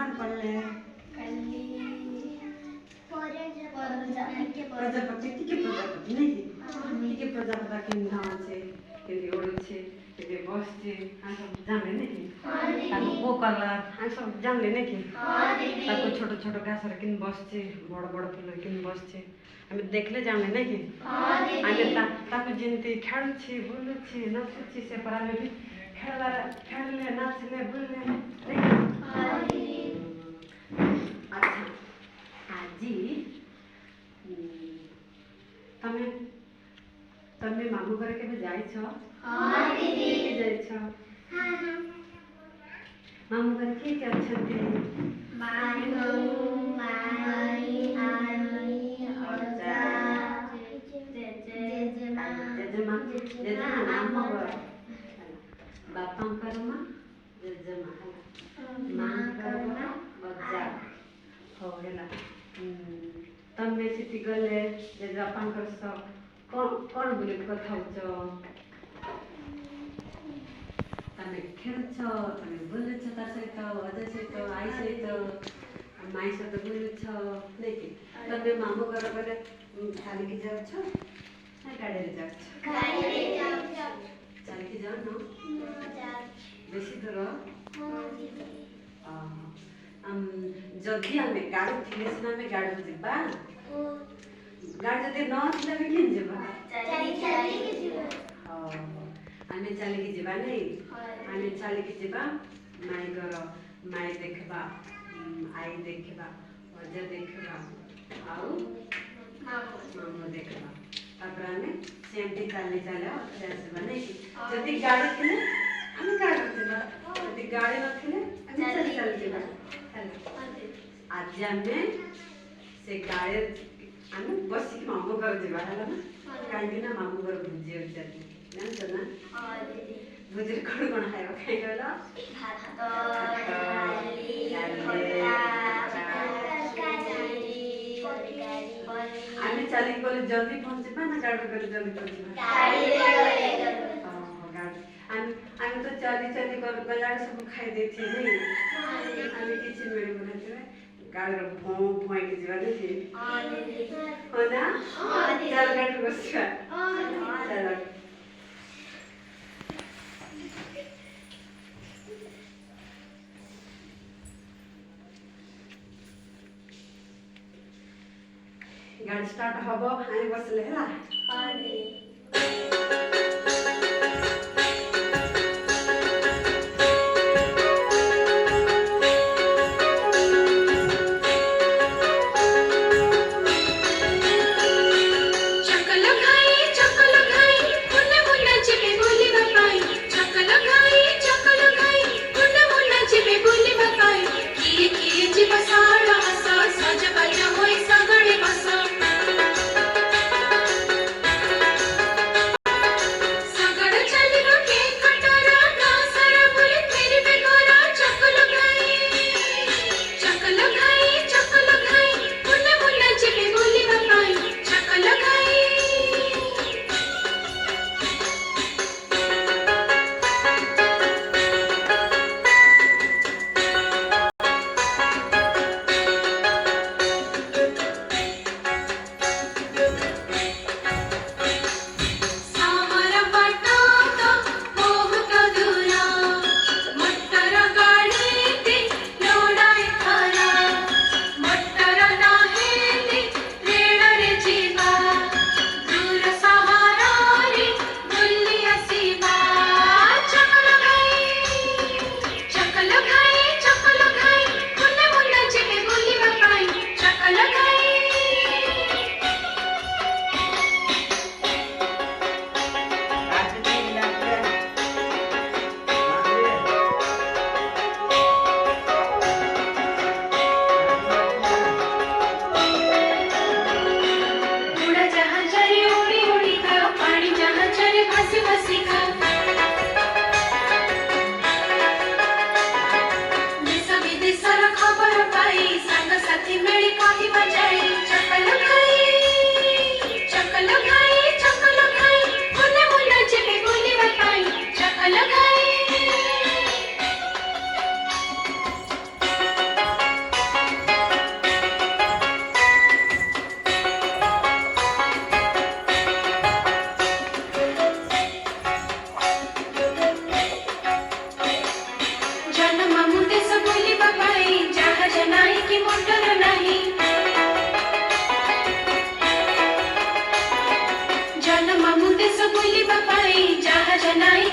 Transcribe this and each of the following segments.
लहान पडले प्रजापति टिके प्रजापति नहीं टिके प्रजापति केन धान छे केन ओड़ छे के बस छे आ सब जान ले नहीं ताको को कलर आ सब जान ले नहीं ताको छोटो छोटो घास रे केन बस छे बड़ बड़ फूल केन बस छे हमें देखले जान ले नहीं आमे ताको जिनते खेल छे बोल छे नाच छे से परा में भी खेलले नाचले बोलले नहीं अच्छा आजी तमे तमे मामू घर के जाई छ हां दीदी जाई छ हां मामू घर के छथि मामू माई आई औजा जेजेमा नाम हो बापांकर मां जेजेमा मां करना बजा हो हेला तमे सिटी गले जे बापांकर सब कौन बोले कथा तमें खेलछ तमें बोलछ तार सहित अजय सहित आई सहित माई सहित बोलछ नहीं कि तमें मामू घर गले चल के जाछ ना गाड़ी रे जाछ चल के जाओ ना बेसी दूर जदि आमे गाड़ी थिले सिना आमे गाड़ी जिबा गाड़ी जदि न थिले आमे केन जिबा चली के जिबा आमे चली के जिबा नहीं आमे चली के जिबा माई घर माई देखबा आई देखबा अजय देखबा आउ मामू देखबा तापर आमे सेमती चली चले आसबा नहीं जदि गाड़ी थिले आमे गाड़ी जिबा जदि गाड़ी न थिले आमे चली जिबा आज आमे से गाड़ी आमे बस की मामू घर जिबा हला ना काई ना मामू घर भुजी जाती जानछ ना हां दीदी भुजी कोन खाइबा खाइबला भात आमे चली गले जल्दी पहुंचबा ना गाड़ी गले जल्दी पहुंचबा गाड़ी गाड़ी आमे तो चली गला सब खाई देथि नहीं आमे किछि मेरे बोलते गाड़ी रे भों भों के जीवा नहीं हां दीदी हो ना हां दीदी चल गाड़ी बस हां चल गाड़ी स्टार्ट हबो हाय बसले हला हां दीदी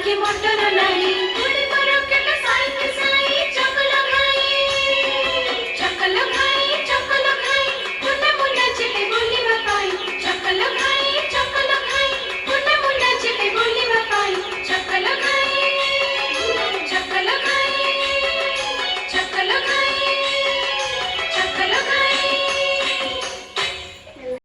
କି ମଟର ଲାଣି